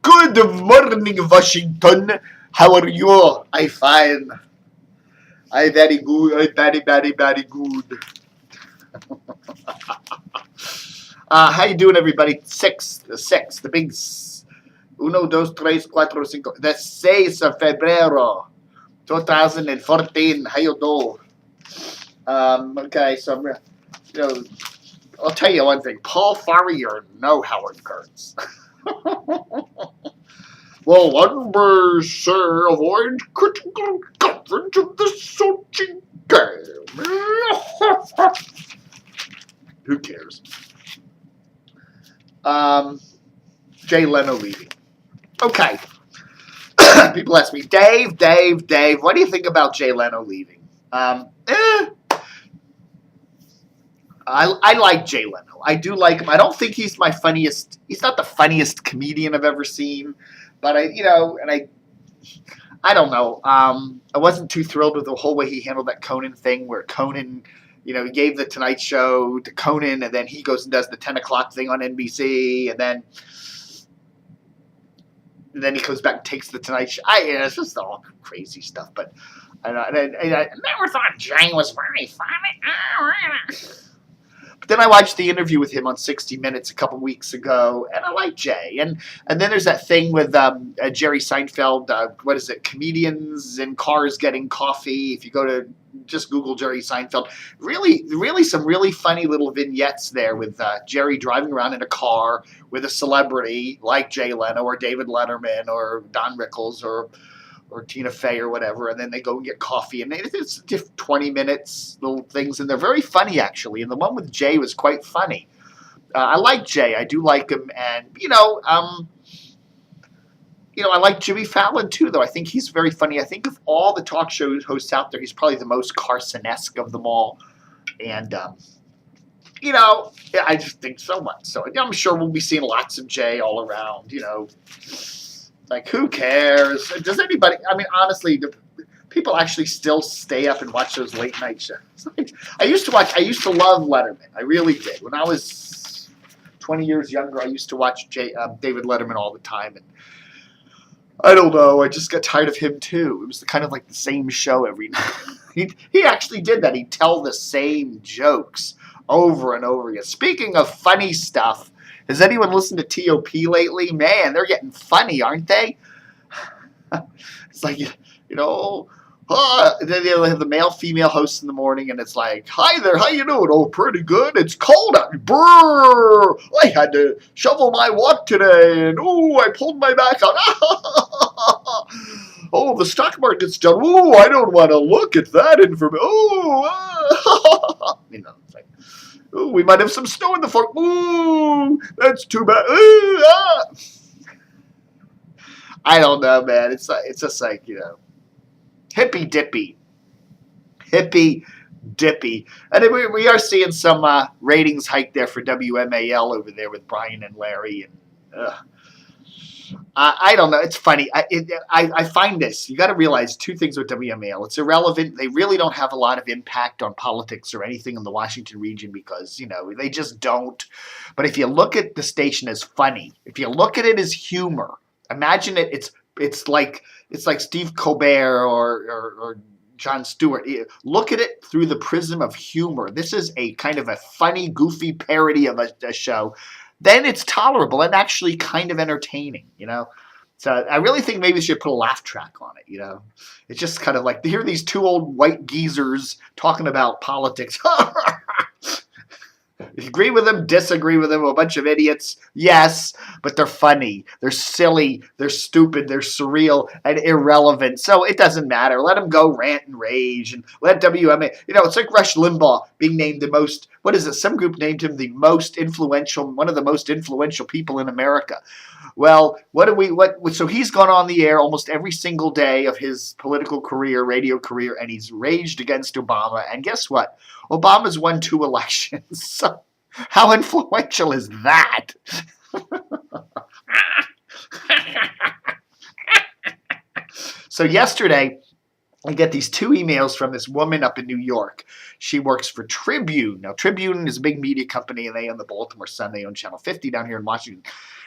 Good morning, Washington. How are you? I fine. I very good. I very good. How you doing, everybody? The big uno, dos, tres, cuatro, cinco. The 6 of Febrero, 2014. How you do? Okay, so I'll tell you one thing. Paul Farhi or no Howard Kurtz. Well, one share of orange critical coverage of the Sochi game. Who cares? Jay Leno leaving. Okay. People ask me, Dave, what do you think about Jay Leno leaving? I like Jay Leno. I do like him. I don't think he's my funniest. He's not the funniest comedian I've ever seen. But I don't know. I wasn't too thrilled with the whole way he handled that Conan thing, where Conan, he gave the Tonight Show to Conan, and then he goes and does the 10 o'clock thing on NBC, and then he comes back and takes the Tonight Show. It's just all crazy stuff. But I never thought Jay was very funny. But then I watched the interview with him on 60 Minutes a couple weeks ago, and I like Jay. And then there's that thing with Jerry Seinfeld, what is it, comedians in cars getting coffee. If you go to just Google Jerry Seinfeld, really some really funny little vignettes there with Jerry driving around in a car with a celebrity like Jay Leno or David Letterman or Don Rickles or Tina Fey or whatever, and then they go and get coffee, and it's 20 minutes, little things, and they're very funny, actually, and the one with Jay was quite funny. I like Jay. I do like him, and, I like Jimmy Fallon, too, though. I think he's very funny. I think of all the talk show hosts out there, he's probably the most Carson-esque of them all, and, I just think so much. So I'm sure we'll be seeing lots of Jay all around, Like, who cares? Does anybody, honestly, do people actually still stay up and watch those late night shows? I used to love Letterman. I really did. When I was 20 years younger, I used to watch David Letterman all the time. And I don't know, I just got tired of him too. It was kind of like the same show every night. He actually did that. He'd tell the same jokes over and over again. Speaking of funny stuff, has anyone listened to TOP lately? Man, they're getting funny, aren't they? It's like, then they'll have the male-female hosts in the morning, and it's like, hi there, how you doing? Oh, pretty good. It's cold out. Brrr! I had to shovel my walk today, and I pulled my back out. Oh, the stock market's down. Oh, I don't want to look at that information. It's like, ooh, we might have some snow in the fork. Ooh, that's too bad. Ooh, ah. I don't know, man. It's just like, hippy dippy. And we are seeing some ratings hike there for WMAL over there with Brian and Larry. And I don't know. It's funny. I find this. You got to realize two things with WMAL. It's irrelevant. They really don't have a lot of impact on politics or anything in the Washington region because, they just don't. But if you look at the station as funny, if you look at it as humor, imagine it. It's like Steve Colbert or Jon Stewart. Look at it through the prism of humor. This is a kind of a funny, goofy parody of a show. Then it's tolerable and actually kind of entertaining, So I really think maybe we should put a laugh track on it, It's just kind of like, here these two old white geezers talking about politics. Agree with them, disagree with them, a bunch of idiots. Yes, but they're funny. They're silly. They're stupid. They're surreal and irrelevant. So it doesn't matter. Let them go rant and rage and let WMA. It's like Rush Limbaugh being named the most, what is it? Some group named him one of the most influential people in America. Well, so he's gone on the air almost every single day of his political career, radio career, and he's raged against Obama. And guess what? Obama's won 2 elections. So how influential is that? So yesterday, I get these 2 emails from this woman up in New York. She works for Tribune. Now, Tribune is a big media company, and they own the Baltimore Sun. They own Channel 50 down here in Washington.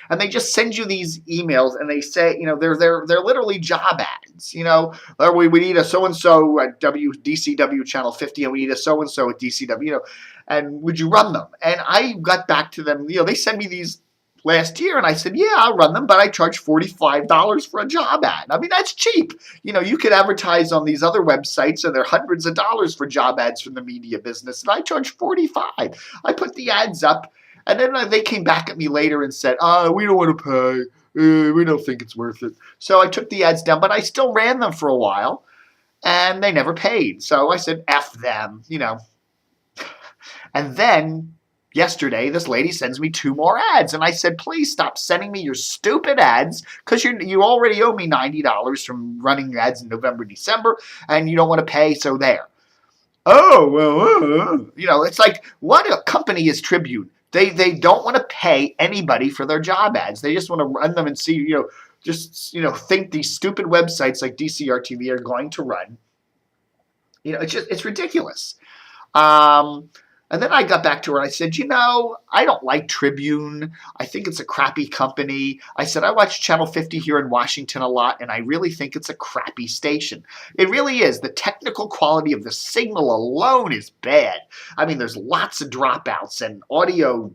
and they just send you these emails, and they say, they're literally job ads. We need a so and so at WDCW channel 50, and we need a so and so at DCW. And would you run them? And I got back to them. They sent me these last year, and I said, yeah, I'll run them, but I charge $45 for a job ad. I mean, that's cheap. You could advertise on these other websites, and they're hundreds of dollars for job ads from the media business, and I charge $45. I put the ads up, and then they came back at me later and said, we don't want to pay. We don't think it's worth it. So I took the ads down, but I still ran them for a while, and they never paid. So I said, F them, And then yesterday, this lady sends me 2 more ads, and I said, please stop sending me your stupid ads, because you already owe me $90 from running ads in November, December, and you don't want to pay, so there. Oh, well, it's like, what a company is Tribune. They don't want to pay anybody for their job ads. They just want to run them and see, think these stupid websites like DCR-TV are going to run. It's ridiculous. And then I got back to her and I said, I don't like Tribune. I think it's a crappy company. I said, I watch Channel 50 here in Washington a lot, and I really think it's a crappy station. It really is. The technical quality of the signal alone is bad. I mean, there's lots of dropouts and audio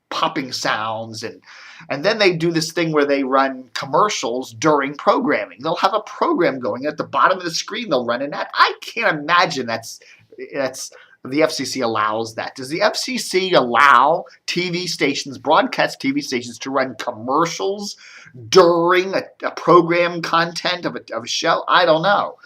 popping sounds, and then they do this thing where they run commercials during programming. They'll have a program going at the bottom of the screen. They'll run an ad. I can't imagine that's the FCC allows that. Does the FCC allow TV stations, broadcast TV stations, to run commercials during a program content of a show? I don't know.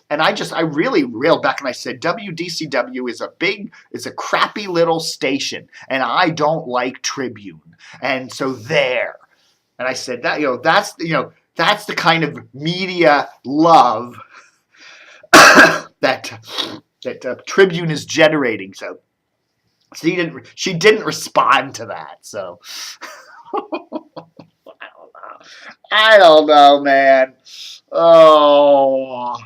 And I really railed back and I said, WDCW is a crappy little station, and I don't like Tribune. And so there. And I said that, that's the kind of media love that Tribune is generating. So she didn't respond to that. So I don't know, man. Oh,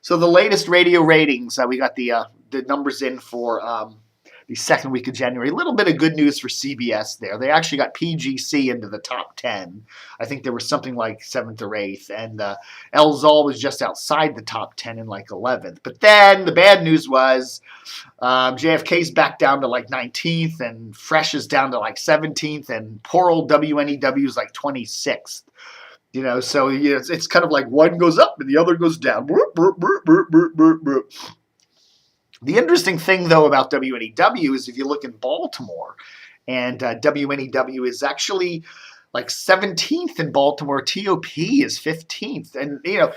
so the latest radio ratings. We got the numbers in for the second week of January. A little bit of good news for CBS there. They actually got PGC into the top 10. I think there was something like 7th or 8th. And El Zol was just outside the top 10 in like 11th. But then the bad news was JFK's back down to like 19th, and Fresh is down to like 17th, and poor old WNEW is like 26th. So it's kind of like one goes up and the other goes down. The interesting thing, though, about WNEW is if you look in Baltimore, and WNEW is actually like 17th in Baltimore. TOP is 15th. And, they're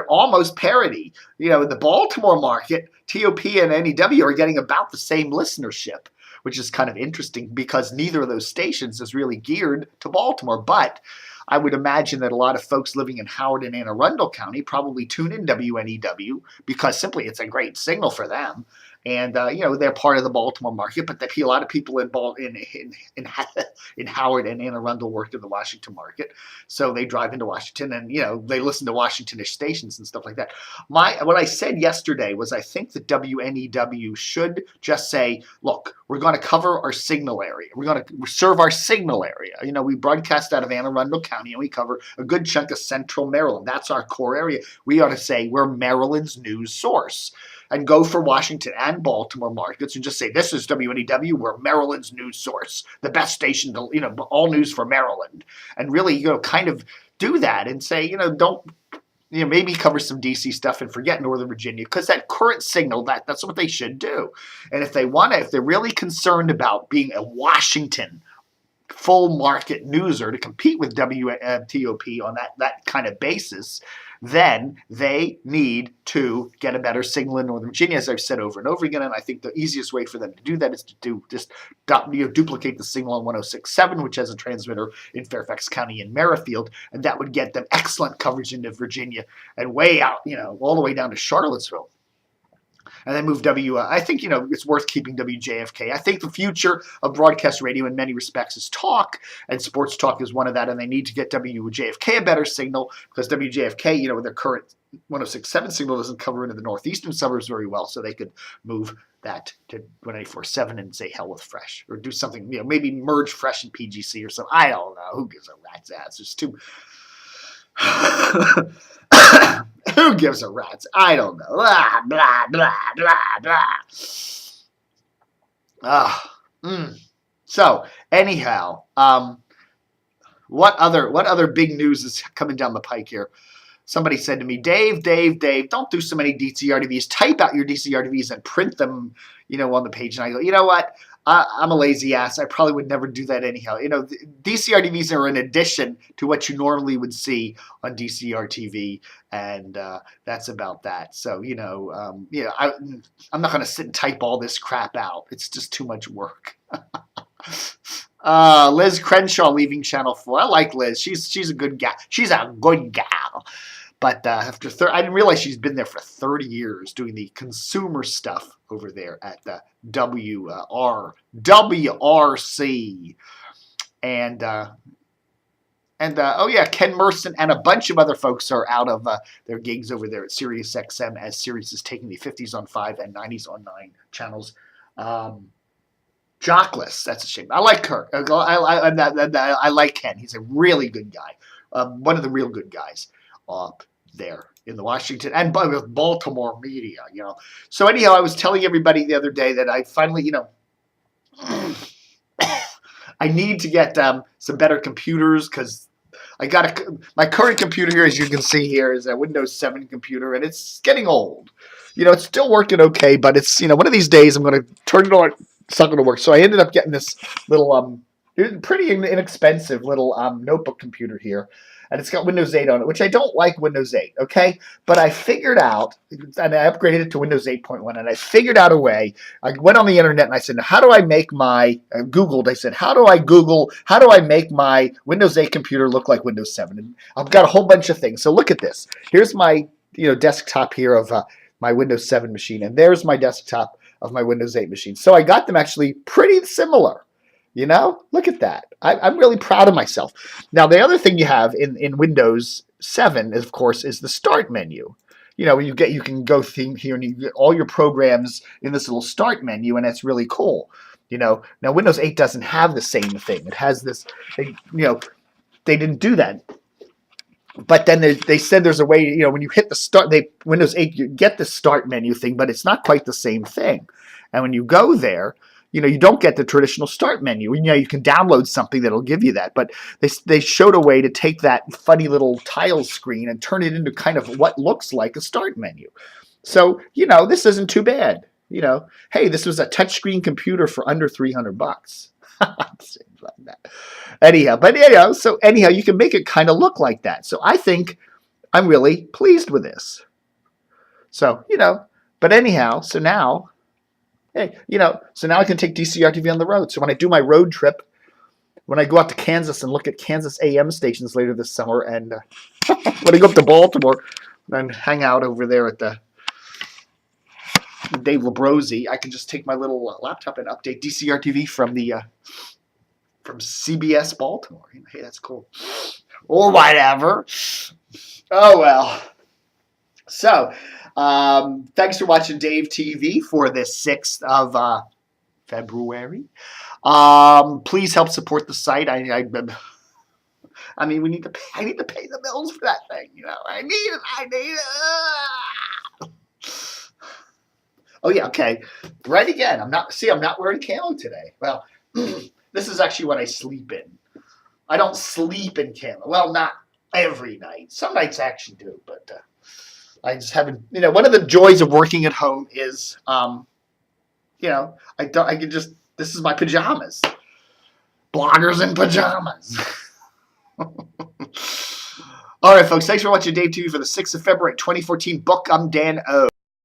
almost parity. In the Baltimore market, TOP and NEW are getting about the same listenership, which is kind of interesting because neither of those stations is really geared to Baltimore. But I would imagine that a lot of folks living in Howard and Anne Arundel County probably tune in WNEW because simply it's a great signal for them. And, they're part of the Baltimore market, but a lot of people in Howard and Anne Arundel work in the Washington market. So they drive into Washington and, they listen to Washingtonish stations and stuff like that. What I said yesterday was I think that WNEW should just say, look, we're going to cover our signal area. We're going to serve our signal area. We broadcast out of Anne Arundel County and we cover a good chunk of central Maryland. That's our core area. We ought to say we're Maryland's news source. And go for Washington and Baltimore markets and just say, this is WNEW, we're Maryland's news source, the best station to, all news for Maryland. And really, kind of do that and say, don't, maybe cover some DC stuff and forget Northern Virginia, because that current signal, that's what they should do. And if they're really concerned about being a Washington full market newser to compete with WTOP on that kind of basis, then they need to get a better signal in Northern Virginia, as I've said over and over again. And I think the easiest way for them to do that is to duplicate the signal on 106.7, which has a transmitter in Fairfax County and Merrifield, and that would get them excellent coverage into Virginia and way out, all the way down to Charlottesville. And then move I think, it's worth keeping WJFK. I think the future of broadcast radio in many respects is talk, and sports talk is one of that, and they need to get WJFK a better signal because WJFK, with their current 106.7 signal doesn't cover into the northeastern suburbs very well, so they could move that to 24/7 and say hell with Fresh or do something, maybe merge Fresh and PGC or something. I don't know. Who gives a rat's ass? There's too... Who gives a rat's? I don't know. Blah, blah, blah, blah, blah. So, anyhow, what other big news is coming down the pike here? Somebody said to me, Dave, don't do so many DCRTVs. Type out your DCRTVs and print them, on the page. And I go, you know what? I'm a lazy ass. I probably would never do that anyhow. DCRTVs are an addition to what you normally would see on DCRTV, and that's about that. So, I'm not going to sit and type all this crap out. It's just too much work. Liz Crenshaw leaving Channel 4. I like Liz. She's a good gal. She's a good gal. But after I didn't realize she's been there for 30 years doing the consumer stuff over there at the WRC. And Ken Merson and a bunch of other folks are out of their gigs over there at Sirius XM as Sirius is taking the 50s on 5 and 90s on 9 channels. Jockless, that's a shame. I like Kirk. I like Ken. He's a really good guy. One of the real good guys up there in the Washington and with Baltimore media, So anyhow, I was telling everybody the other day that I finally, I need to get some better computers because I got my current computer here, as you can see here, is a Windows 7 computer, and it's getting old. It's still working okay, but it's, one of these days I'm going to turn it on. It's not going to work. So I ended up getting this little, pretty inexpensive little notebook computer here. And it's got Windows 8 on it, which I don't like Windows 8, okay? But I figured out, and I upgraded it to Windows 8.1, and I figured out a way. I went on the internet and I said, how do I make my, Googled, I said, how do I make my Windows 8 computer look like Windows 7? And I've got a whole bunch of things. So look at this. Here's my, desktop here of my Windows 7 machine, and there's my desktop of my Windows 8 machine. So I got them actually pretty similar. Look at that. I'm really proud of myself. Now, the other thing you have in Windows 7, of course, is the Start menu. You can go here and you get all your programs in this little Start menu, and that's really cool. Now Windows 8 doesn't have the same thing. It has this. They didn't do that. But then they said there's a way. When you hit the Start, Windows 8, you get the Start menu thing, but it's not quite the same thing. And when you go there, you don't get the traditional Start menu. You can download something that'll give you that. But they showed a way to take that funny little tile screen and turn it into kind of what looks like a Start menu. So, this isn't too bad. Hey, this was a touchscreen computer for under $300. Anyhow, you can make it kind of look like that. So I think I'm really pleased with this. So, but anyhow, so now... Hey, so now I can take DCRTV on the road. So when I do my road trip, when I go out to Kansas and look at Kansas AM stations later this summer, and when I go up to Baltimore and hang out over there at the Dave Labrosi, I can just take my little laptop and update DCRTV from CBS Baltimore. Hey, that's cool. Or whatever. Oh, well. So... thanks for watching Dave TV for the 6th of February. Please help support the site. I mean, we need to pay. I need to pay the bills for that thing. I need it. Oh yeah, okay. Right again. I'm not wearing camo today. Well, this is actually what I sleep in. I don't sleep in camo. Well, not every night. Some nights I actually do, but. I just haven't, one of the joys of working at home is, this is my pajamas. Bloggers in pajamas. All right, folks, thanks for watching Dave TV for the 6th of February, 2014. Book, I'm Dan O.